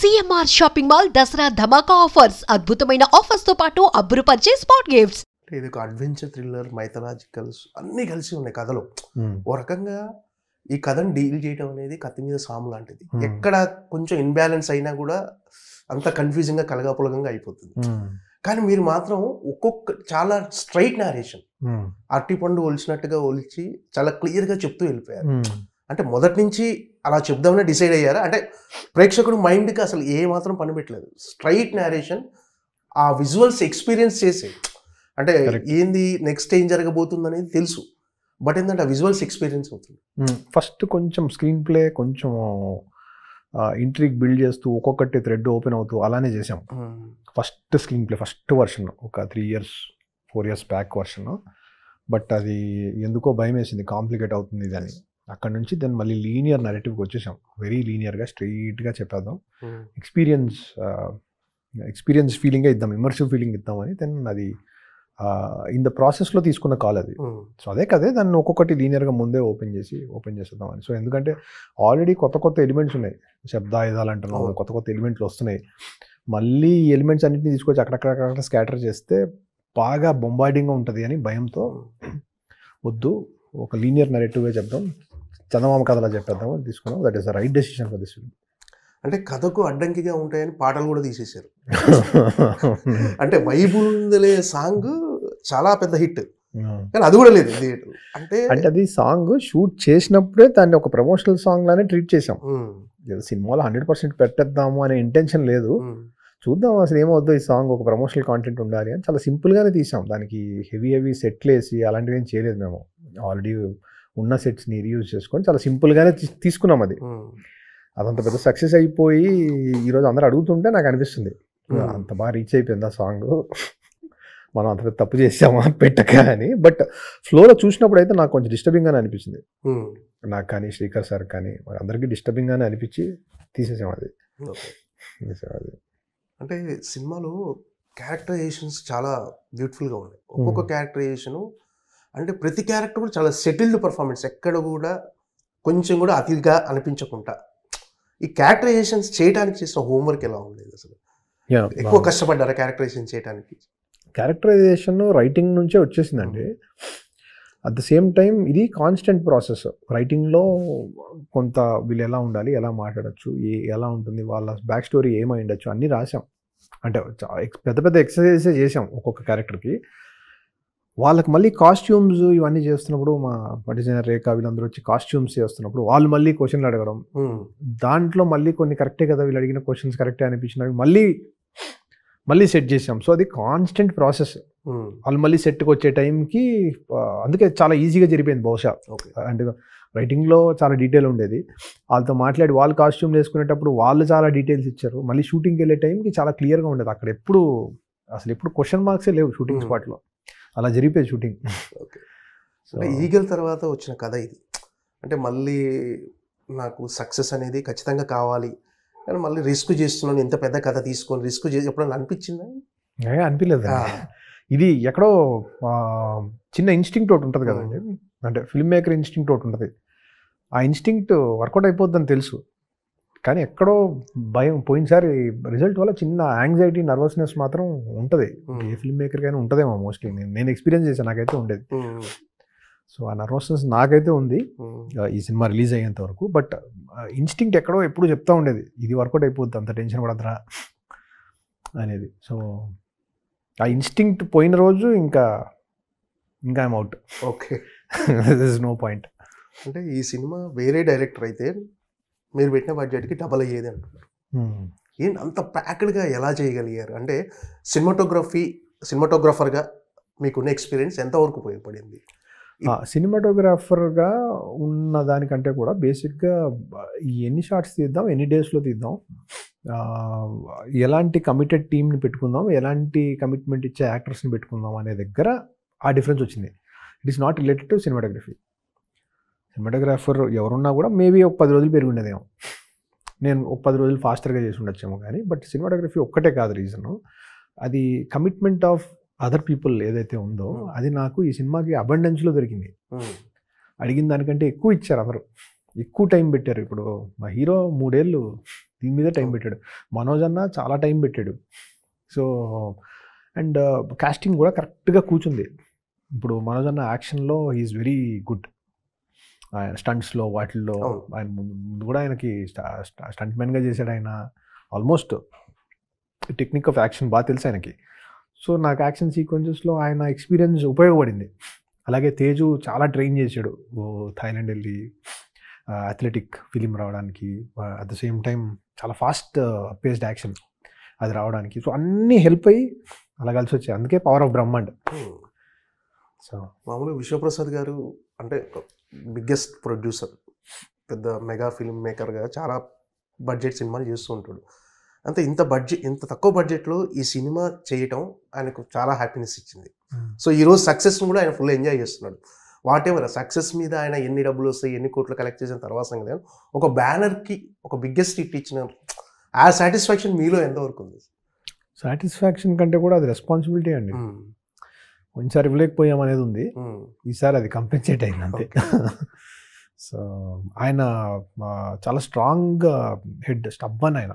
CMR shopping mall Dasara ధమాకా offers. అద్భుతమైన offers తో పాటు అబ్బురుపరిచే స్పాట్ గిఫ్ట్స్. ఇది ఒక అడ్వెంచర్ థ్రిల్లర్, మైథలాజికల్స్ అన్నీ కలిసి ఉన్నాయి కథలో. ఓ రకంగా ఈ కథను డీల్ చేయడం అనేది కత్తి మీద సాము లాంటిది. ఎక్కడ కొంచెం ఇన్బ్యాలెన్స్ అయినా కూడా అంత కన్ఫ్యూజింగ్గా కలగాపులగంగా అయిపోతుంది. కానీ మీరు మాత్రం చాలా స్ట్రైట్ నారేషన్, అరటిపండు ఒలిచినట్టుగా ఒలిచి చాలా క్లియర్గా చెప్తూ వెళ్ళిపోయారు. అంటే మొదటి నుంచి అలా చెప్దామని డిసైడ్ అయ్యారా? అంటే ప్రేక్షకుడు మైండ్కి అసలు ఏ మాత్రం పని పెట్టలేదు, స్ట్రైట్ నారేషన్, ఆ విజువల్స్ ఎక్స్పీరియన్స్ చేసే, అంటే ఏంది నెక్స్ట్ ఏం జరగబోతుంది అనేది తెలుసు, బట్ ఏంటంటే ఆ విజువల్స్ ఎక్స్పీరియన్స్ అవుతుంది. ఫస్ట్ కొంచెం స్క్రీన్ ప్లే కొంచెం ఇంట్రిక్ బిల్డ్ చేస్తూ ఒక్కొక్కటి థ్రెడ్ ఓపెన్ అవుతూ అలానే చేసాం. First screen play, first version ఒక 4 years బ్యాక్ వర్షన్. బట్ అది ఎందుకో భయం వేసింది, కాంప్లికేట్ అవుతుంది ఇది అని. అక్కడ నుంచి దెన్ మళ్ళీ లీనియర్ నరేటివ్కి వచ్చేసాం. వెరీ లీనియర్గా స్ట్రైట్గా చెప్పేద్దాం, ఎక్స్పీరియన్స్ ఫీలింగే ఇద్దాం, ఇమర్సివ్ ఫీలింగ్ ఇద్దామని. దెన్ అది ఇన్ ద ప్రాసెస్లో తీసుకున్న కాల్ అది. సో అదే కదే దాన్ని ఒక్కొక్కటి లీనియర్గా ముందే ఓపెన్ చేసేద్దామని. సో ఎందుకంటే ఆల్రెడీ కొత్త ఎలిమెంట్స్ ఉన్నాయి, శబ్దాయుధాలు అంటున్నాం, కొత్త ఎలిమెంట్లు వస్తున్నాయి. మళ్ళీ ఈ ఎలిమెంట్స్ అన్నింటినీ తీసుకొచ్చి అక్కడక్కడ స్కాటర్ చేస్తే బాగా బొంబార్డింగ్గా ఉంటుంది అని భయంతో వద్దు, ఒక లీనియర్ నరేటివ్గా చెప్దాం, చందమామ కథలా చెప్పేద్దాం అని తీసుకున్నాం. That is the right decision for this film. అంటే కథకు అడ్డంకిగా ఉంటాయని పాటలు కూడా తీసేశారు. అంటే వైబుందలే సాంగ్ చాలా పెద్ద హిట్, కానీ అది కూడా లేదు థియేటర్. అంటే అది సాంగ్ షూట్ చేసినప్పుడే దాన్ని ఒక ప్రమోషనల్ సాంగ్ లానే ట్రీట్ చేసాం. సినిమాలో 100% పెట్టేద్దాము అనే ఇంటెన్షన్ లేదు. చూద్దాం అసలు ఏమవుద్దో, ఈ సాంగ్ ఒక ప్రమోషనల్ కాంటెంట్ ఉండాలి అని చాలా సింపుల్గానే తీసాం. దానికి హెవీ సెట్లు వేసి అలాంటివి ఏం చేయలేదు. మేము ఆల్రెడీ ఉన్న సెట్స్ని రీయూజ్ చేసుకొని చాలా సింపుల్గానే తీసుకున్నాం. అదంత పెద్ద సక్సెస్ అయిపోయి ఈరోజు అందరూ అడుగుతుంటే నాకు అనిపిస్తుంది అంత బాగా రీచ్ అయిపోయింది ఆ సాంగ్, మనం అంత పెద్ద తప్పు చేసామా పెట్టక అని. బట్ ఫ్లోలో చూసినప్పుడు అయితే నాకు కొంచెం డిస్టర్బింగ్గానే అనిపించింది, నాకు కానీ శ్రీకర్ సార్ కానీ అందరికీ డిస్టర్బింగ్గానే అనిపించి తీసేసాం అది. అంటే సినిమాలో క్యారెక్టరైజేషన్స్ చాలా బ్యూటిఫుల్గా ఉన్నాయి. ఒక్కొక్క క్యారెక్టరైజేషను అంటే ప్రతి క్యారెక్టర్ కూడా చాలా సెటిల్డ్ పర్ఫార్మెన్స్, ఎక్కడ కూడా కొంచెం కూడా అతిగా అనిపించకుండా. ఈ క్యారెక్టరైజేషన్స్ చేయడానికి చేసిన హోంవర్క్ ఎలా ఉండేది అసలు? ఎక్కువ కష్టపడ్డారా క్యారెక్టరైజేషన్ చేయడానికి? క్యారెక్టరైజేషన్ రైటింగ్ నుంచే వచ్చేసిందండి. అట్ ద సేమ్ టైం ఇది కాన్స్టెంట్ ప్రాసెస్. రైటింగ్లో కొంత వీళ్ళు ఎలా ఉండాలి, ఎలా మాట్లాడచ్చు, ఎలా ఉంటుంది, వాళ్ళ బ్యాక్ స్టోరీ ఏమై ఉండొచ్చు అన్నీ రాసాం. అంటే పెద్ద ఎక్సర్సైజెస్ చేసాం ఒక్కొక్క క్యారెక్టర్కి. వాళ్ళకి మళ్ళీ కాస్ట్యూమ్స్ ఇవన్నీ చేస్తున్నప్పుడు మా డిజైనర్ రేఖ వీళ్ళందరూ వచ్చి కాస్ట్యూమ్స్ చేస్తున్నప్పుడు వాళ్ళు మళ్ళీ క్వశ్చన్లు అడగడం, దాంట్లో మళ్ళీ కొన్ని కరెక్టే కదా వీళ్ళు అడిగిన క్వశ్చన్స్ కరెక్టే అనిపించినవి మళ్ళీ సెట్ చేసాం. సో అది కాన్స్టెంట్ ప్రాసెస్. వాళ్ళు మళ్ళీ సెట్కి వచ్చే టైంకి అందుకే చాలా ఈజీగా జరిపోయింది బహుశా. అంటే రైటింగ్లో చాలా డీటెయిల్ ఉండేది, వాళ్ళతో మాట్లాడి వాళ్ళు కాస్ట్యూమ్ వేసుకునేటప్పుడు వాళ్ళు చాలా డీటెయిల్స్ ఇచ్చారు. మళ్ళీ షూటింగ్కి వెళ్ళే టైంకి చాలా క్లియర్గా ఉండేది. అక్కడ ఎప్పుడు క్వశ్చన్ మార్క్సే లేవు షూటింగ్ స్పాట్లో, అలా జరిగిపోయింది షూటింగ్. అంటే ఈగల్ తర్వాత వచ్చిన కథ ఇది. అంటే మళ్ళీ నాకు సక్సెస్ అనేది ఖచ్చితంగా కావాలి, కానీ మళ్ళీ రిస్క్ చేస్తున్నాను, ఇంత పెద్ద కథ తీసుకొని రిస్క్ చేసి ఎప్పుడైనా అనిపించిందా? అనిపించలేదు. ఇది ఎక్కడో చిన్న ఇన్స్టింక్ట్ ఒకటి ఉంటుంది కదండి, అంటే ఫిల్మ్ మేకర్ ఇన్స్టింక్ట్ ఒకటి ఉంటుంది. ఆ ఇన్స్టింక్ట్ వర్కౌట్ అయిపోద్దని తెలుసు, కానీ ఎక్కడో భయం. పోయినసారి రిజల్ట్ వల్ల చిన్న యాంగ్జైటీ, నర్వస్నెస్ మాత్రం ఉంటుంది. ఏ ఫిల్మ్ మేకర్కైనా ఉంటుందేమో మోస్ట్లీ. నేను ఎక్స్పీరియన్స్ చేశాను, నాకైతే ఉండేది. సో ఆ నర్వస్నెస్ నాకైతే ఉంది ఈ సినిమా రిలీజ్ అయ్యేంత వరకు. బట్ ఇన్స్టింక్ట్ ఎక్కడో ఎప్పుడు చెప్తా ఉండేది, ఇది వర్కౌట్ అయిపోద్ది, అంత టెన్షన్ పడద్దురా అనేది. సో ఆ ఇన్స్టింక్ట్ పోయిన రోజు ఇంకా I'm out. Okay, this is no point. అంటే ఈ సినిమా వేరే డైరెక్టర్ అయితే మీరు పెట్టిన బడ్జెట్కి డబల్ అయ్యేది అంటున్నారు. ఏంటి అంత ప్యాక్డ్గా ఎలా చేయగలిగారు? అంటే సినిమాటోగ్రాఫర్గా మీకున్న ఎక్స్పీరియన్స్ ఎంతవరకు ఉపయోగపడింది? సినిమాటోగ్రాఫర్గా ఉన్న దానికంటే కూడా బేసిక్గా ఎన్ని షార్ట్స్ తీద్దాం, ఎన్ని డేస్లో తీద్దాం, ఎలాంటి కమిటెడ్ టీమ్ని పెట్టుకుందాం, ఎలాంటి కమిట్మెంట్ ఇచ్చే యాక్టర్స్ని పెట్టుకుందాం అనే దగ్గర ఆ డిఫరెన్స్ వచ్చింది. It is not related to cinematography. Cinematographer ఎవరున్నా కూడా మేబీ ఒక 10 రోజులు పెరిగి ఉండేదేమో, నేను ఒక 10 రోజులు ఫాస్టర్గా చేసి ఉండొచ్చేమో. కానీ బట్ సినిమాటోగ్రఫీ ఒక్కటే కాదు రీజను, అది కమిట్మెంట్ ఆఫ్ అదర్ పీపుల్ ఏదైతే ఉందో అది నాకు ఈ సినిమాకి అబండెన్స్లో దొరికింది. అడిగిన దానికంటే ఎక్కువ ఇచ్చారు అందరూ, ఎక్కువ టైం పెట్టారు. ఇప్పుడు మా హీరో 3 ఏళ్ళు దీని మీద టైం పెట్టాడు. మనోజ్ అన్న చాలా టైం పెట్టాడు. సో అండ్ కాస్టింగ్ కూడా కరెక్ట్గా కూర్చుంది. ఇప్పుడు మనోజ్ అన్న యాక్షన్లో ఈజ్ వెరీ గుడ్. ఆయన స్టంట్స్లో వాటిల్లో ఆయన ముందు కూడా ఆయనకి స్టంట్ మ్యాన్గా చేశాడు. ఆయన ఆల్మోస్ట్ టెక్నిక్ ఆఫ్ యాక్షన్ బాగా తెలుసు ఆయనకి. సో నాకు యాక్షన్ సీక్వెన్సెస్లో ఆయన ఎక్స్పీరియన్స్ ఉపయోగపడింది. అలాగే తేజు చాలా ట్రైన్ చేశాడు థాయిలాండ్ వెళ్ళి అథ్లెటిక్ ఫిలిం రావడానికి. అట్ ద సేమ్ టైం చాలా ఫాస్ట్ పేస్డ్ యాక్షన్ అది రావడానికి. సో అన్నీ హెల్ప్ అయ్యి అలా కలిసి వచ్చాయి. అందుకే పవర్ ఆఫ్ బ్రహ్మాండ్. సో మామూలుగా విశ్వప్రసాద్ గారు అంటే బిగ్గెస్ట్ ప్రొడ్యూసర్, పెద్ద మెగా ఫిల్మ్ మేకర్గా చాలా బడ్జెట్ సినిమాలు చేస్తూ ఉంటాడు. అంతే ఇంత తక్కువ బడ్జెట్లో ఈ సినిమా చేయటం ఆయనకు చాలా హ్యాపీనెస్ ఇచ్చింది. సో ఈరోజు సక్సెస్ని కూడా ఆయన ఫుల్ ఎంజాయ్ చేస్తున్నాడు. వాట్ ఎవర్ సక్సెస్ మీద ఆయన ఎన్ని డబ్బులు వస్తాయి, ఎన్ని కోట్లు కలెక్ట్ చేసిన తర్వాత సంగతి, ఒక బ్యానర్కి ఒక బిగ్గెస్ట్ హిట్ ఇచ్చిన ఆ సాటిస్ఫాక్షన్ మీలో ఎంతవరకు ఉంది? సాటిస్ఫాక్షన్ కంటే కూడా అది రెస్పాన్సిబిలిటీ అండి. కొంచెంసారి ఇవ్వలేకపోయాం అనేది ఉంది, ఈసారి అది కంపెన్సేట్ అయింది అంతే. సో ఆయన చాలా స్ట్రాంగ్ హెడ్, స్టబ్బన్ ఆయన.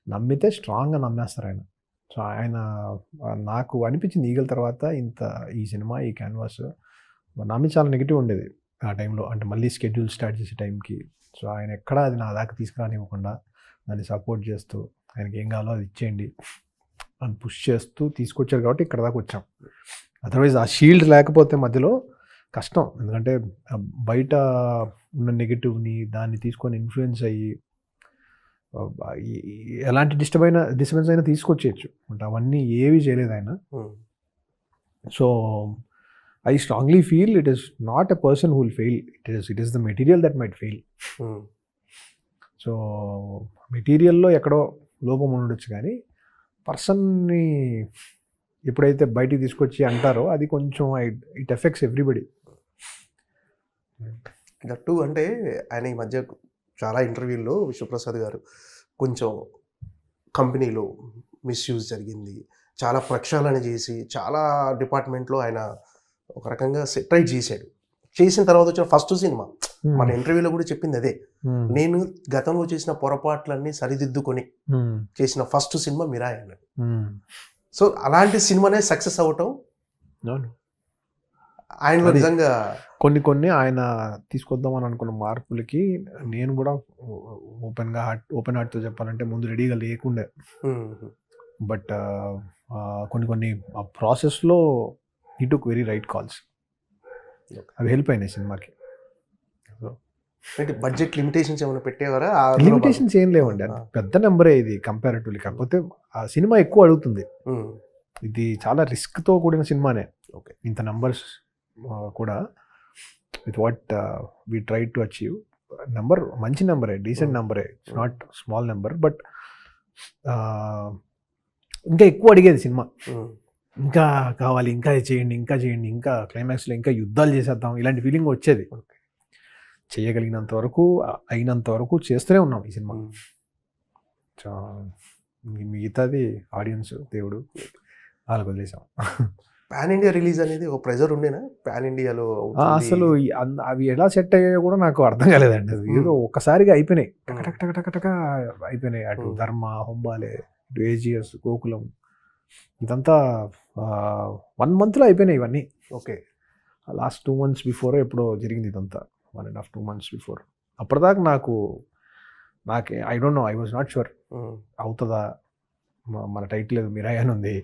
నమ్మితే స్ట్రాంగ్గా నమ్మేస్తారు ఆయన. సో ఆయన నాకు అనిపించింది ఈగల తర్వాత ఈ సినిమా ఈ క్యాన్వాస్ నమ్మి చాలా నెగిటివ్ ఉండేది ఆ టైంలో. అంటే మళ్ళీ స్కెడ్యూల్ స్టార్ట్ చేసే టైంకి. సో ఆయన ఎక్కడా అది నా దాకా తీసుకురానివ్వకుండా దాన్ని సపోర్ట్ చేస్తూ ఆయనకి ఏం కావాలో అది ఇచ్చేయండి అని పుష్ చేస్తూ తీసుకొచ్చారు కాబట్టి ఇక్కడ దాకా వచ్చాం. అదర్వైజ్ ఆ షీల్డ్ లేకపోతే మధ్యలో కష్టం. ఎందుకంటే బయట ఉన్న నెగిటివ్ని దాన్ని తీసుకొని ఇన్ఫ్లుయెన్స్ అయ్యి ఎలాంటి డిస్టర్బెన్స్ అయినా తీసుకొచ్చేయచ్చు. అంటే అవన్నీ ఏవి చేయలేదు ఆయన. So I strongly feel it is not a person who will fail, it is the material that might fail. So మెటీరియల్లో ఎక్కడో లోపం ఉండొచ్చు, కానీ పర్సన్ని ఎప్పుడైతే బయటికి తీసుకొచ్చి అంటారో అది కొంచెం ఇట్ ఎఫెక్ట్స్ ఎవ్రీబడి. దట్టు అంటే ఆయన ఈ మధ్య చాలా ఇంటర్వ్యూల్లో విశ్వప్రసాద్ గారు కొంచెం కంపెనీలో మిస్యూజ్ జరిగింది, చాలా ప్రక్షాళన చేసి చాలా డిపార్ట్మెంట్లో ఆయన ఒక రకంగా సెటరైట్ చేశాడు. చేసిన తర్వాత వచ్చిన ఫస్ట్ సినిమా మన ఇంటర్వ్యూలో కూడా చెప్పింది అదే, నేను గతంలో చేసిన పొరపాట్లన్నీ సరిదిద్దుకొని చేసిన ఫస్ట్ సినిమా మిరాయ్ అన్నాడు. సో అలాంటి సినిమానే సక్సెస్ అవ్వటం ఆయనలో నిజంగా కొన్ని ఆయన తీసుకొద్దామని అనుకున్న మార్పులకి నేను కూడా ఓపెన్ హార్ట్తో చెప్పాలంటే ముందు రెడీగా లేకుండే. బట్ కొన్ని ఆ ప్రాసెస్లో he took very right calls. అవి హెల్ప్ అయినాయి సినిమాకి. బడ్జెట్ లిమిటేషన్స్ ఏమైనా పెట్టేవారా? లిమిటేషన్స్ ఏం లేవండి, పెద్ద నెంబరే ఇది కంపారిటివ్లీ. కాకపోతే ఆ సినిమా ఎక్కువ అడుగుతుంది. ఇది చాలా రిస్క్తో కూడిన సినిమానే. ఓకే, ఇంత నెంబర్స్ కూడా with what we try to achieve. Number మంచి నెంబరే, డీసెంట్ నెంబరే, it's not small number. But ఇంకా ఎక్కువ అడిగేది సినిమా. ఇంకా కావాలి, ఇంకా చేయండి, ఇంకా క్లైమాక్స్లో ఇంకా యుద్ధాలు చేసేద్దాం, ఇలాంటి ఫీలింగ్ వచ్చేది. చేయగలిగినంత వరకు అయినంత వరకు చేస్తూనే ఉన్నాం ఈ సినిమా. మిగతాది ఆడియన్స్ దేవుడు వాళ్ళకి వదిలేసాం. పాన్ ఇండియా రిలీజ్ అనేది ఒక ప్రెజర్ ఉండేనా పాన్ ఇండియాలో? అసలు అవి ఎలా సెట్ అయ్యాయో కూడా నాకు అర్థం కాలేదండి. అది ఏదో ఒక్కసారిగా అయిపోయినాయి, టక అయిపోయినాయి. అటు ధర్మ, హొంబాలే, ఇటు ఏజిఎస్, గోకులం, ఇదంతా 1 monthలో అయిపోయినాయి ఇవన్నీ. ఓకే, లాస్ట్ 2 months బిఫోర్ ఎప్పుడో జరిగింది ఇదంతా, 1.5-2 months బిఫోర్. అప్పటిదాకా నాకే I don't know, I was not sure అవుతుందా. మన టైటిల్ ఏదో మిరాయ్ అని ఉంది,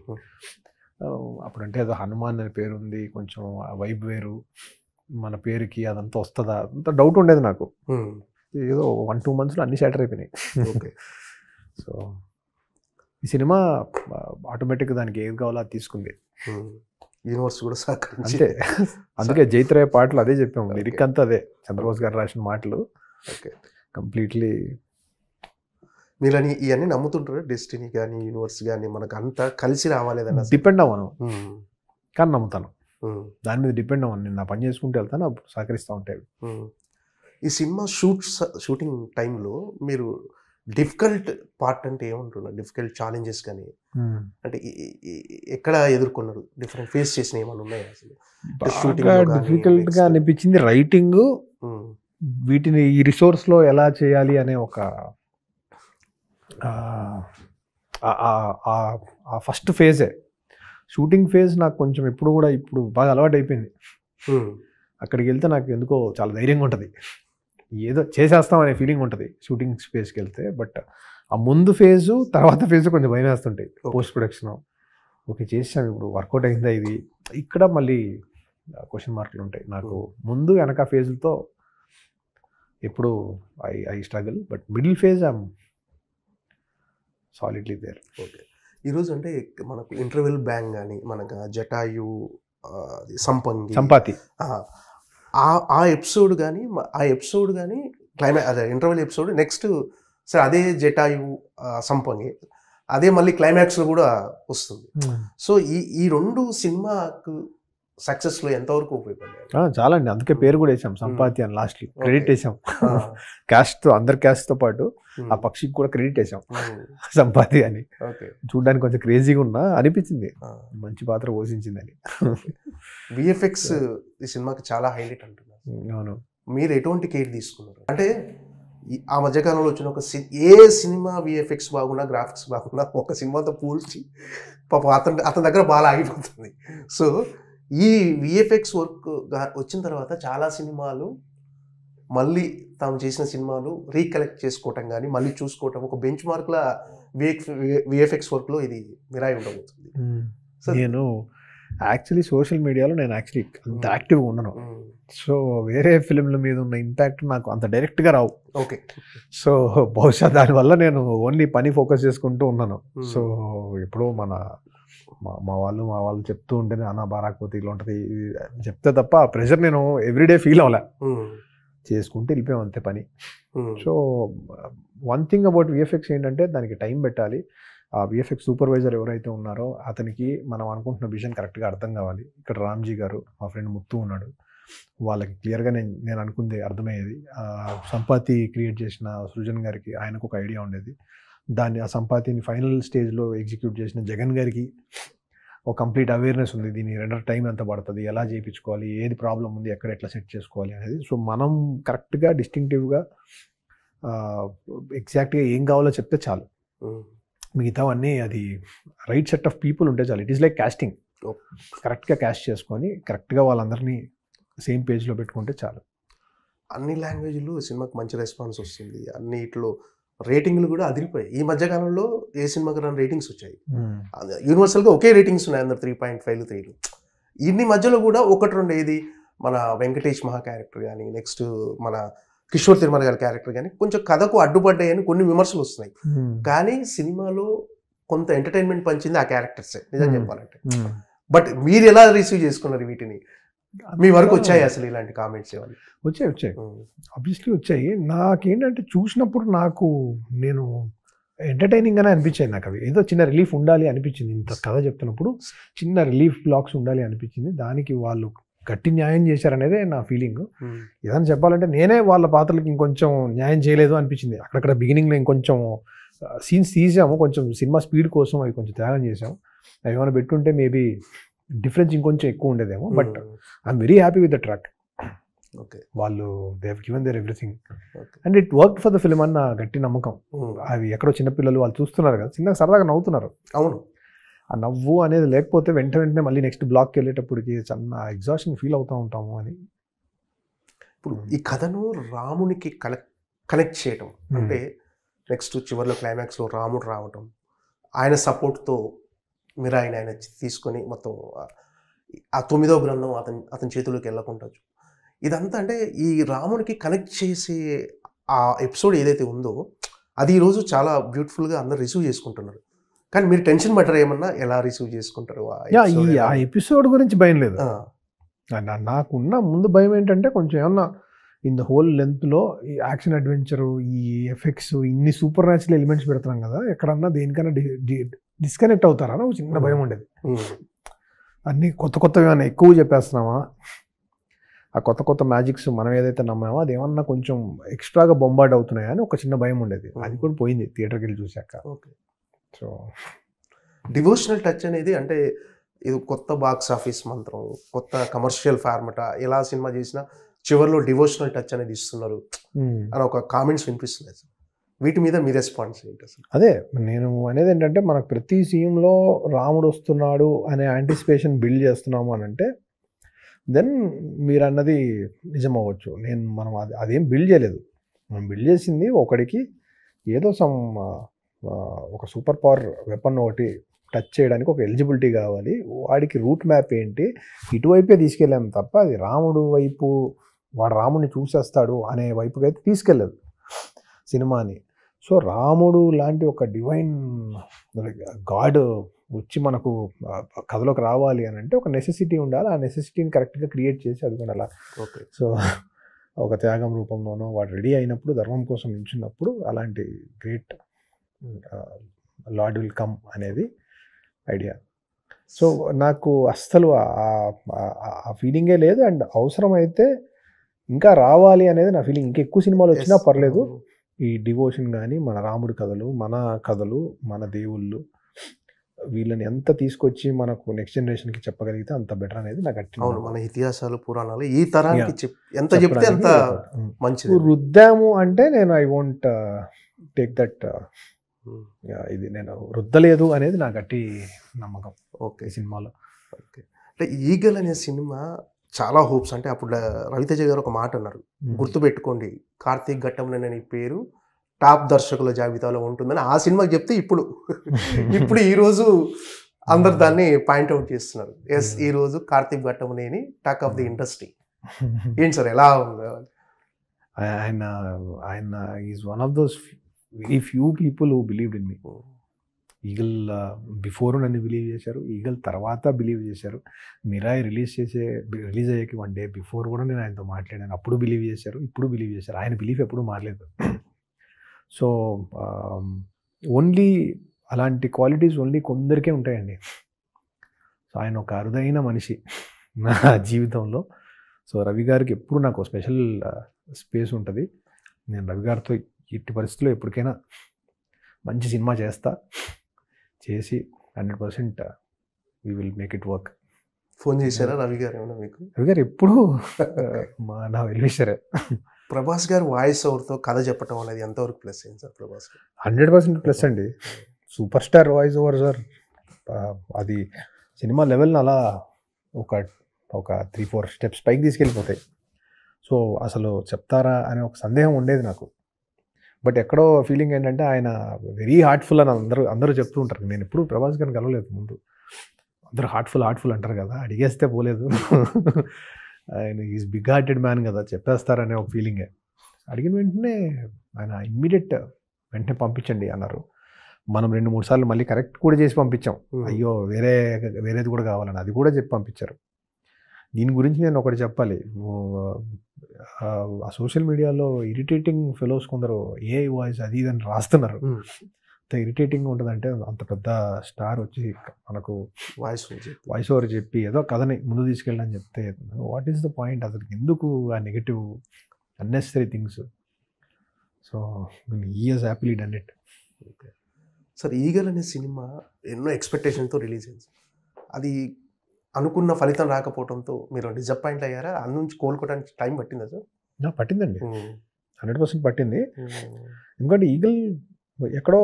అప్పుడంటే ఏదో హనుమాన్ అనే పేరు ఉంది, కొంచెం వైబ్ వేరు, మన పేరుకి అదంతా వస్తుందా అంత డౌట్ ఉండేది నాకు. ఏదో 1-2 monthsలో అన్ని షాటర్ అయిపోయినాయి. ఓకే, సో ఈ సినిమా ఆటోమేటిక్గా దానికి ఏది కావాలో అది తీసుకుంది. యూనివర్స్ కూడా అంతే. అందుకే జైత్రయ్య పాటలు అదే చెప్పాము, లిరిక్ అంతా అదే, చంద్రబోస్ గారు రాసిన మాటలు. Okay, completely. మీరు ఇవన్నీ నమ్ముతుంటారు, డెస్టినీ కానీ యూనివర్స్ కానీ మనకు అంతా కలిసి రావాలేదన్న? డిపెండ్ అవ్వను, కానీ నమ్ముతాను. దాని మీద డిపెండ్ అవ్వను. నేను నా పని చేసుకుంటూ వెళ్తాను, అప్పుడు సహకరిస్తూ ఉంటాయి. ఈ సినిమా షూటింగ్ టైంలో మీరు డిఫికల్ట్ పార్ట్ అంటే ఏముంటున్నారు? డిఫికల్ట్ ఛాలెంజెస్ కానీ అంటే ఎక్కడ ఎదుర్కొన్నారు? డిఫరెంట్ ఫేస్ చేసిన ఏమైనా ఉన్నాయా? అసలు డిఫికల్ట్గా అనిపించింది రైటింగ్, వీటిని ఈ రిసోర్స్లో ఎలా చేయాలి అనే ఒక ఆ ఫస్ట్ ఫేజే షూటింగ్ ఫేజ్ నాకు కొంచెం ఎప్పుడు కూడా ఇప్పుడు బాగా అలవాటు అయిపోయింది. అక్కడికి వెళ్తే నాకు ఎందుకో చాలా ధైర్యంగా ఉంటుంది, ఏదో చేసేస్తాం అనే ఫీలింగ్ ఉంటుంది షూటింగ్ స్పేస్కి వెళ్తే. బట్ ఆ ముందు ఫేజు తర్వాత ఫేజు కొంచెం భయం వేస్తుంటాయి. పోస్ట్ ప్రొడక్షన్ ఓకే చేసాం, ఇప్పుడు వర్కౌట్ అయిందా ఇది, ఇక్కడ మళ్ళీ క్వశ్చన్ మార్కులు ఉంటాయి. నాకు ముందు వెనక ఫేజ్లతో ఎప్పుడు I struggle, but middle phase I'm solidly there. Okay, ఈరోజు అంటే మనకు ఇంటర్వెల్ బ్యాంగ్ కానీ మనకు జటాయు సంపాతి ఆ ఎపిసోడ్ కానీ అదే ఇంటర్వెల్ ఎపిసోడ్ నెక్స్ట్ సరే అదే జటాయు సంపంగి అదే మళ్ళీ క్లైమాక్స్లో కూడా వస్తుంది. సో ఈ రెండు సినిమాకు సక్సెస్లో ఎంతవరకు ఉపయోగపడ్డాయి? చాలా అండి, అందుకే పేరు కూడా వేసాం సంపాతి అని, లాస్ట్ క్రెడిట్ వేసాం క్యాస్ట్తో, అందరి క్యాస్ట్తో పాటు ఆ పక్షికి కూడా క్రెడిట్ వేసాం సంపాతి అని. చూడడానికి కొంచెం క్రేజీగా ఉన్నా అనిపించింది, మంచి పాత్ర పోషించిందని. విఎఫ్ఎక్స్ ఈ సినిమాకి చాలా హైలైట్ అంటున్నారు. అవును, మీరు ఎటువంటి కేర్ తీసుకున్నారు? అంటే ఆ మధ్యకాలంలో వచ్చిన ఏ సినిమా విఎఫ్ఎక్స్ బాగున్నా గ్రాఫిక్స్ బాగున్నా ఒక సినిమాతో పూల్చి పాప అతని దగ్గర బాగా ఆగిపోతుంది. సో ఈ విఎఫ్ఎక్స్ వర్క్ వచ్చిన తర్వాత చాలా సినిమాలు మళ్ళీ తాము చేసిన సినిమాలు రీకలెక్ట్ చేసుకోవటం కానీ మళ్ళీ చూసుకోవటం ఒక బెంచ్ మార్క్ల విఎఫ్ఎక్స్ వర్క్లో ఇది మిరాయి ఉండబోతుంది. సో నేను యాక్చువల్లీ సోషల్ మీడియాలో నేను యాక్చువల్లీ అంత యాక్టివ్గా ఉన్నాను. సో వేరే ఫిలింల మీద ఉన్న ఇంపాక్ట్ నాకు అంత డైరెక్ట్గా రావు. ఓకే, సో బహుశా దానివల్ల నేను ఓన్లీ పని ఫోకస్ చేసుకుంటూ ఉన్నాను. సో ఎప్పుడో మా వాళ్ళు చెప్తూ ఉంటేనే అన్న బారాకపోతే ఇలా ఉంటుంది చెప్తే తప్ప ఆ ప్రెషర్ నేను ఎవ్రీడే ఫీల్ అవ్వలే, చేసుకుంటే వెళ్ళిపోయాం అంతే పని. So one thing about VFX ఏంటంటే దానికి టైం పెట్టాలి. ఆ విఎఫ్ఎక్స్ సూపర్వైజర్ ఎవరైతే ఉన్నారో అతనికి మనం అనుకుంటున్న విజన్ కరెక్ట్గా అర్థం కావాలి. ఇక్కడ రామ్జీ గారు, మా ఫ్రెండ్ ముత్తు ఉన్నాడు, వాళ్ళకి క్లియర్గా నేను అనుకుంది అర్థమయ్యేది. సంపాతి క్రియేట్ చేసిన సృజన్ గారికి ఆయనకు ఒక ఐడియా ఉండేది, దాన్ని ఆ సంపాతిని ఫైనల్ స్టేజ్లో ఎగ్జిక్యూట్ చేసిన జగన్ గారికి ఒక కంప్లీట్ అవేర్నెస్ ఉంది, దీన్ని రెండర్ టైం ఎంత పడుతుంది, ఎలా చేయించుకోవాలి, ఏది ప్రాబ్లం ఉంది, ఎక్కడ ఎట్లా సెట్ చేసుకోవాలి అనేది. సో మనం కరెక్ట్గా డిస్టింక్టివ్గా ఎగ్జాక్ట్గా ఏం కావాలో చెప్తే చాలు, మిగతావన్నీ అది రైట్ సెట్ ఆఫ్ పీపుల్ ఉంటే చాలు. ఇట్ ఈస్ లైక్ కాస్టింగ్, కరెక్ట్గా క్యాస్ట్ చేసుకొని కరెక్ట్గా వాళ్ళందరినీ సేమ్ పేజ్లో పెట్టుకుంటే చాలు. అన్ని లాంగ్వేజ్లు సినిమాకి మంచి రెస్పాన్స్ వస్తుంది, అన్నిట్లో రేటింగ్లు కూడా అదిరిపోయాయి. ఈ మధ్యకాలంలో ఏ సినిమాకి రాని రేటింగ్స్ వచ్చాయి, యూనివర్సల్గా ఒకే రేటింగ్స్ ఉన్నాయి అందరు 3.5 3. ఇన్ని మధ్యలో కూడా ఒకటి రెండు ఏది మన వెంకటేష్ మహా క్యారెక్టర్ కానీ నెక్స్ట్ మన కిషోర్ తిరుమల గారి క్యారెక్టర్ కానీ కొంచెం కథకు అడ్డుపడ్డాయని కొన్ని విమర్శలు వస్తున్నాయి. కానీ సినిమాలో కొంత ఎంటర్టైన్మెంట్ పంచింది ఆ క్యారెక్టర్సే నిజం చెప్పాలంటే. బట్ మీరు ఎలా రిసీవ్ చేసుకున్నారు వీటిని? మీ వరకు వచ్చాయి అసలు ఇలాంటి కామెంట్స్? వచ్చాయి ఆబ్వియస్లీ వచ్చాయి. నాకేంటంటే చూసినప్పుడు నేను ఎంటర్టైనింగ్ అనే అనిపించాయి. నాకు అవి ఏదో చిన్న రిలీఫ్ ఉండాలి అనిపించింది. ఇంత కథ చెప్తున్నప్పుడు చిన్న రిలీఫ్ బ్లాక్స్ ఉండాలి అనిపించింది. దానికి వాళ్ళు గట్టి న్యాయం చేశారనేదే నా ఫీలింగ్. ఏదైనా చెప్పాలంటే నేనే వాళ్ళ పాత్రలకు ఇంకొంచెం న్యాయం చేయలేదు అనిపించింది. అక్కడక్కడ బిగినింగ్లో ఇంకొంచెం సీన్స్ తీసాము, కొంచెం సినిమా స్పీడ్ కోసం అవి కొంచెం త్యాగం చేసాము. అవి ఏమైనా పెట్టుంటే మేబీ డిఫరెన్స్ ఇంకొంచెం ఎక్కువ ఉండేదేమో. But I'm very happy with the track. వాళ్ళు they have given their everything and it worked for the film అన్న గట్టి నమ్మకం. అవి ఎక్కడో చిన్నపిల్లలు వాళ్ళు చూస్తున్నారు కదా, చిన్నగా సరదాగా నవ్వుతున్నారు. అవును, ఆ నవ్వు అనేది లేకపోతే వెంటనే మళ్ళీ నెక్స్ట్ బ్లాక్కి వెళ్ళేటప్పటికి చిన్న ఎగ్జాషన్ ఫీల్ అవుతూ ఉంటాము అని. ఇప్పుడు ఈ కథను రామునికి కనెక్ట్ చేయటం అంటే నెక్స్ట్ చివరిలో క్లైమాక్స్లో రాముడు రావటం, ఆయన సపోర్ట్తో మీరు ఆయన తీసుకొని మొత్తం ఆ 9వ గ్రంథం అతని చేతిలోకి వెళ్ళకుండా ఇదంతా అంటే ఈ రామునికి కనెక్ట్ చేసే ఆ ఎపిసోడ్ ఏదైతే ఉందో అది ఈరోజు చాలా బ్యూటిఫుల్గా అందరు రిసీవ్ చేసుకుంటున్నారు. కానీ మీరు టెన్షన్ పడ్డారు ఏమన్నా, ఎలా రిసీవ్ చేసుకుంటారు? ఆ ఎపిసోడ్ గురించి భయం లేదు. నాకున్న ముందు భయం ఏంటంటే కొంచెం ఏమన్నా ఇన్ ద హోల్ లెంత్లో ఈ యాక్షన్ అడ్వెంచరు, ఈ ఎఫెక్ట్స్, ఇన్ని సూపర్ న్యాచురల్ ఎలిమెంట్స్ పెడతాం కదా, ఎక్కడన్నా దేనికన్నా డిస్కనెక్ట్ అవుతారని ఒక చిన్న భయం ఉండేది. అన్నీ కొత్తగా ఏమన్నా ఎక్కువ చెప్పేస్తున్నామా, ఆ కొత్త మ్యాజిక్స్ మనం ఏదైతే నమ్మామో అది ఏమన్నా కొంచెం ఎక్స్ట్రాగా బొంబార్డ్ అవుతున్నాయా అని ఒక చిన్న భయం ఉండేది. అది కూడా పోయింది థియేటర్కి వెళ్ళి చూశాక. ఓకే, సో డివోషనల్ టచ్ అనేది అంటే ఇది కొత్త బాక్స్ ఆఫీస్ మంత్రం, కొత్త కమర్షియల్ ఫార్మట, ఎలా సినిమా చేసినా చివరిలో డివోషనల్ టచ్ అనేది ఇస్తున్నారు అని ఒక కామెంట్స్ వినిపిస్తున్నాయి. వీటి మీద మీ రెస్పాన్స్ ఏంటి అసలు? అదే నేను అనేది ఏంటంటే మనకు ప్రతి సీన్లో రాముడు వస్తున్నాడు అనే యాంటిసిపేషన్ బిల్డ్ చేస్తున్నాము అని అంటే దెన్ మీరు అన్నది నిజం అవ్వచ్చు. మనం అదేం బిల్డ్ చేయలేదు. మనం బిల్డ్ చేసింది ఒకడికి ఏదో ఒక సూపర్ పవర్ వెపన్ ఒకటి టచ్ చేయడానికి ఒక ఎలిజిబిలిటీ కావాలి, వాడికి రూట్ మ్యాప్ ఏంటి ఇటువైపే తీసుకెళ్ళాము తప్ప అది రాముడు వైపు వాడు రాముడిని చూసేస్తాడు అనే వైపుకి అయితే తీసుకెళ్ళదు సినిమాని. సో రాముడు లాంటి ఒక డివైన్ గాడ్ వచ్చి మనకు కథలోకి రావాలి అని అంటే ఒక నెసెసిటీ ఉండాలి. ఆ నెసెసిటీని కరెక్ట్గా క్రియేట్ చేసి అది కూడా అలా సో ఒక త్యాగం రూపంలోనో వాడు రెడీ అయినప్పుడు ధర్మం కోసం నిల్చున్నప్పుడు అలాంటి గ్రేట్ లార్డ్ విల్ కమ్ అనేది ఐడియా. సో నాకు అస్సలు ఆ ఫీలింగే లేదు. అండ్ అవసరమైతే ఇంకా రావాలి అనేది నా ఫీలింగ్. ఇంకా ఎక్కువ సినిమాలు వచ్చినా పర్లేదు. ఈ డివోషన్ కానీ మన రాముడి కథలు, మన కథలు, మన దేవుళ్ళు వీళ్ళని ఎంత తీసుకొచ్చి మనకు నెక్స్ట్ జనరేషన్కి చెప్పగలిగితే అంత బెటర్ అనేది నాకు అట్టి. అవును, మన ఇతిహాసాలు పురాణాలు ఈ తరానికి ఎంత చెప్తే అంత మంచిది. రుద్దాము అంటే నేను ఐ వోంట్ టేక్ దట్, ఇది నేను రుద్దలేదు అనేది నా గట్టి నమ్మకం. ఓకే సినిమాలో ఓకే. అంటే ఈగల్ అనే సినిమా చాలా హోప్స్. అంటే అప్పుడు రవితేజ గారు ఒక మాట అన్నారు, గుర్తుపెట్టుకోండి కార్తీక్ ఘట్టంలోనే నీ పేరు టాప్ దర్శకుల జాబితాలో ఉంటుందని. ఆ సినిమాకి చెప్తే ఇప్పుడు ఈరోజు అందరు దాన్ని పాయింట్అవుట్ చేస్తున్నారు. ఎస్, ఈరోజు Karthik Ghattamaneni talk of the industry. ఏంటి సార్ ఎలా ఉంది? ఆయన is one of those very few people who believed in me. Eagle before నన్ను బిలీవ్ చేశారు, ఈగల్ తర్వాత బిలీవ్ చేశారు. మిరాయి రిలీజ్ అయ్యాకి 1 day బిఫోర్ కూడా నేను ఆయనతో మాట్లాడాను, అప్పుడు బిలీవ్ చేశారు, ఇప్పుడు బిలీవ్ చేశారు. ఆయన బిలీఫ్ ఎప్పుడు మారలేదు. సో ఓన్లీ అలాంటి క్వాలిటీస్ ఓన్లీ కొందరికే ఉంటాయండి. సో ఆయన ఒక అరుదైన మనిషి నా జీవితంలో. సో రవి గారికి ఎప్పుడు నాకు స్పెషల్ స్పేస్ ఉంటుంది. నేను రవి గారితో ఎట్టి పరిస్థితుల్లో ఎప్పటికైనా మంచి సినిమా చేసి 100% we will make it work. Phone చేశారా రవి గారు ఏమన్నా మీకు? రవి గారు ఎప్పుడు నా వెల్విషరే. ప్రభాస్ గారు వాయిస్ ఓవర్తో కథ చెప్పడం అనేది ఎంతవరకు ప్లస్ అయింది సార్? ప్రభాస్ గారు 100% ప్లస్ అండి. Super star voice over sir. అది సినిమా లెవెల్ని అలా ఒక 3-4 steps పైకి తీసుకెళ్ళిపోతాయి. సో అసలు చెప్తారా అనే ఒక సందేహం ఉండేది నాకు. బట్ ఎక్కడో ఫీలింగ్ ఏంటంటే ఆయన వెరీ హార్ట్ఫుల్ అని అందరూ చెప్తూ ఉంటారు. నేను ఎప్పుడు ప్రభాస్ గారిని కలవలేదు ముందు. అందరూ హార్ట్ఫుల్ అంటారు కదా, అడిగేస్తే పోలేదు. ఆయన ఈజ్ బిగ్ హార్టెడ్ మ్యాన్ కదా, చెప్పేస్తారనే ఒక ఫీలింగే. అడిగిన వెంటనే ఆయన వెంటనే పంపించండి అన్నారు. మనం 2-3 సార్లు మళ్ళీ కరెక్ట్ కూడా చేసి పంపించాం. అయ్యో వేరేది కూడా కావాలని అది కూడా చెప్పి పంపించారు. దీని గురించి నేను ఒకటి చెప్పాలి. ఆ సోషల్ మీడియాలో ఇరిటేటింగ్ ఫెలోస్ కొందరు ఏ వాయిస్ అది ఇదని రాస్తున్నారు. అంత ఇరిటేటింగ్ ఉంటుందంటే అంత పెద్ద స్టార్ వచ్చి మనకు వాయిస్ ఓవర్ చెప్పి ఏదో కథని ముందు తీసుకెళ్ళని చెప్తే వాట్ ఈస్ ద పాయింట్? అసలు ఎందుకు ఆ negative unnecessary things? So he has happily done it. Okay sir, eagle అనే సినిమా ఎన్నో ఎక్స్పెక్టేషన్తో రిలీజ్ అయింది. అది అనుకున్న ఫలితం రాకపోవడంతో మీరు డిసప్పాయింట్ అయ్యారా? అందునుంచి కోలుకోవడానికి టైం పట్టిందా సార్? పట్టిందండి, 100% పట్టింది. ఎందుకంటే ఈగల్ ఎక్కడో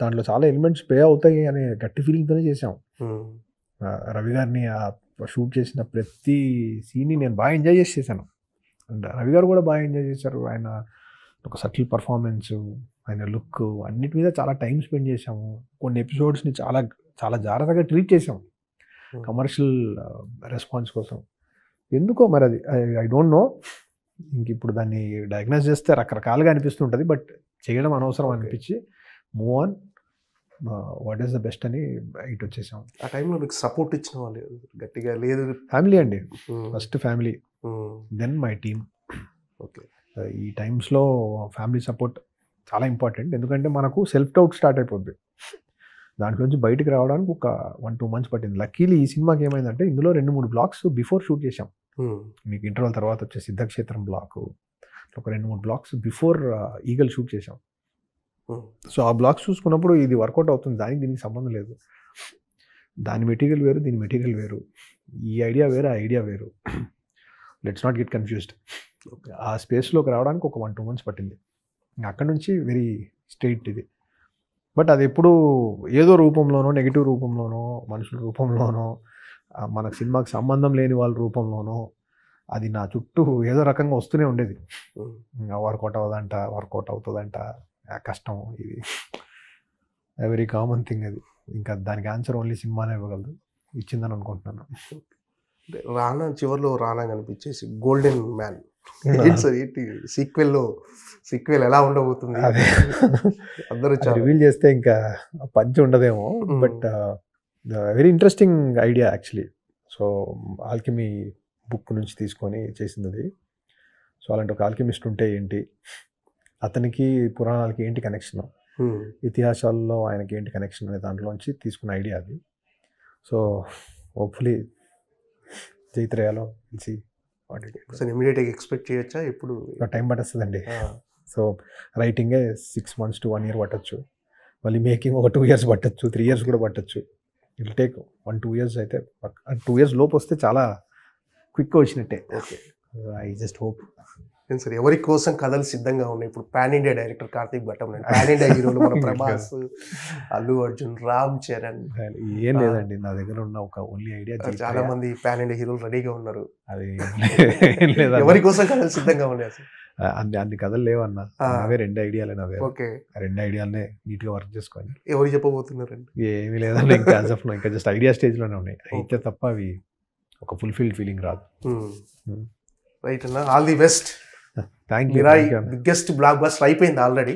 దాంట్లో చాలా ఎలిమెంట్స్ పే అవుతాయి అనే గట్టి ఫీలింగ్తోనే చేసాం. రవి గారిని షూట్ చేసిన ప్రతి సీన్ని నేను బాగా ఎంజాయ్ చేశాను. అండ్ రవి గారు కూడా బాగా ఎంజాయ్ చేశారు. ఆయన ఒక సటిల్ పర్ఫార్మెన్స్, ఆయన లుక్ అన్నిటి మీద చాలా టైం స్పెండ్ చేసాము. కొన్ని ఎపిసోడ్స్ని చాలా చాలా జాగ్రత్తగా ట్రీట్ చేసాము కమర్షియల్ రెస్పాన్స్ కోసం. ఎందుకో మరి అది ఐ డోంట్ నో. ఇంక ఇప్పుడు దాన్ని డయాగ్నోస్ చేస్తే రకరకాలుగా అనిపిస్తుంటుంది. బట్ చేయడం అనవసరం అనిపించి move on, what is the best అని ఇటు వచ్చేసాం. ఆ టైంలో మీకు సపోర్ట్ ఇచ్చిన వాళ్ళు గట్టిగా లేదు? ఫ్యామిలీ అండి, first family, then my team. Okay, ఈ టైమ్స్లో ఫ్యామిలీ సపోర్ట్ చాలా ఇంపార్టెంట్. ఎందుకంటే మనకు సెల్ఫ్ డౌట్ స్టార్ట్ అయిపోద్ది. దాంట్లోంచి బయటకు రావడానికి ఒక 1-2 months పట్టింది. లక్కీలీ ఈ సినిమాకి ఏమైందంటే ఇందులో 2-3 blocks బిఫోర్ షూట్ చేసాం. మీకు ఇంటర్వల్ తర్వాత వచ్చే సిద్ధక్షేత్రం బ్లాక్, ఒక 2-3 blocks బిఫోర్ ఈగల్ షూట్ చేసాం. సో ఆ బ్లాక్స్ చూసుకున్నప్పుడు ఇది వర్కౌట్ అవుతుంది, దీనికి సంబంధం లేదు. దాని మెటీరియల్ వేరు, దీని మెటీరియల్ వేరు, ఈ ఐడియా వేరు, ఆ ఐడియా వేరు. Let's not get confused. ఆ స్పేస్లోకి రావడానికి ఒక 1-2 months పట్టింది. అక్కడ నుంచి వెరీ స్ట్రైట్ ఇది. బట్ అది ఎప్పుడు ఏదో రూపంలోనో, నెగిటివ్ రూపంలోనో, మనుషుల రూపంలోనో, మనకు సినిమాకి సంబంధం లేని వాళ్ళ రూపంలోనో అది నా చుట్టూ ఏదో రకంగా వస్తూనే ఉండేది. వర్కౌట్ అవుతుందంట, కష్టం, ఇది వెరీ కామన్ థింగ్ అది. ఇంకా దానికి ఆన్సర్ ఓన్లీ సినిమానే ఇవ్వగలదు, ఇచ్చిందని అనుకుంటున్నాను. రానా చివరిలో రానా కనిపించేసి గోల్డెన్ మ్యాన్ సార్ ఏంటి సీక్వెల్ ఎలా ఉండబోతుంది? అందరూ రివీల్ చేస్తే ఇంకా పంచి ఉండదేమో, but very interesting idea actually. So Alchemy book నుంచి తీసుకొని చేసింది అది. సో అలాంటి ఒక ఆల్కెమిస్ట్ ఉంటే ఏంటి, అతనికి పురాణాలకి ఏంటి కనెక్షన్, ఇతిహాసాల్లో ఆయనకి ఏంటి కనెక్షన్ అనే దాంట్లోంచి తీసుకున్న ఐడియా అది. సో హోప్ఫుల్లీ జైత్రయాలో ఇమీడియట్గా ఎక్స్పెక్ట్ చేయొచ్చా? ఇప్పుడు టైం పట్టేస్తుందండి. సో రైటింగే 6 months to 1 year పట్టచ్చు, మళ్ళీ మేకింగ్ ఒక 2 years పట్టచ్చు, 3 years కూడా పట్టచ్చు. ఇట్ టేక్ 1-2 years అయితే, 2 years లోపు వస్తే చాలా క్విక్గా వచ్చినట్టే. Okay, I just hope. Sir ఎవరి కోసం కథలు సిద్ధంగా ఉన్నాయి? ఇప్పుడు pan India director Karthik Bhattam, pan India హీరోలు మన ప్రభాస్, అల్లు అర్జున్, రామ్ చరణ్. ఏం లేదండి, నా దగ్గర ఉన్న ఒక ఓన్లీ ఐడియా. చాలా మంది పాన్ ఇండియా హీరోలు రెడీగా ఉన్నారు. అది ఎవరి కోసం కథలు సిద్ధంగా ఉన్నాయి అసలు? అన్ని కథలు లేవన్నా, అవే 2 ఐడియాలే నావే. ఓకే, 2 ఐడియాలనే నీట్గా వర్క్ చేసుకొని. ఎవరు చెప్పబోతున్నారండి? ఏమీ లేదండి, ఇంకా ఇంకా జస్ట్ ఐడియా స్టేజ్లోనే ఉన్నాయి. అయితే తప్ప అవి ఒక ఫుల్ఫిల్డ్ ఫీలింగ్ రాదు. రైట్ అన్న, all the best. Thank you. Biggest block buster అయిపోయింది ఆల్రెడీ.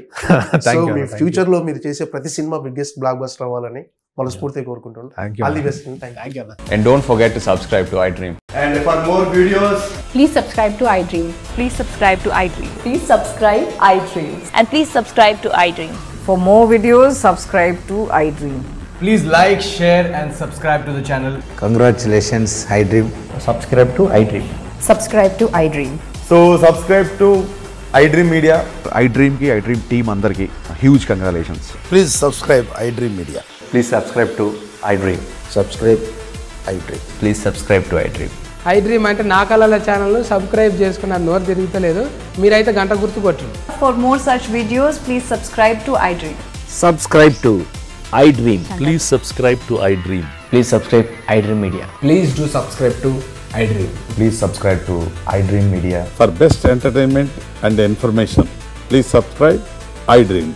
సో మీ ఫ్యూచర్ లో మీరు చేసే ప్రతి సినిమా బిగ్గెస్ట్ బ్లాక్ బస్టర్ అవ్వాలని మనస్ఫూర్తిగా కోరుకుంటున్నాను. All the best. Thank you. And don't forget to subscribe to iDream. And for more videos, please subscribe to iDream. Please subscribe to iDream. Please subscribe iDream. And please subscribe to iDream. For more videos, subscribe to iDream. please like, share and subscribe to the channel. Congratulations, iDream. Subscribe to iDream. Subscribe to iDream. So subscribe to iDream Media. iDream ki iDream team andarki huge congratulations. Please subscribe iDream Media. Please subscribe to iDream. Subscribe iDream. Please subscribe to iDream. iDream అంటే నా కళల channel subscribe చేసుకున్న నోరు తిరుగుతలేదు, మీరైతే గంట గుర్తు కొట్టండి. For more such videos, please subscribe to iDream. Subscribe to iDream. Please subscribe to iDream. Please subscribe iDream Media. Please do subscribe to iDream. Please subscribe to iDream Media. For best entertainment and information, please subscribe iDream.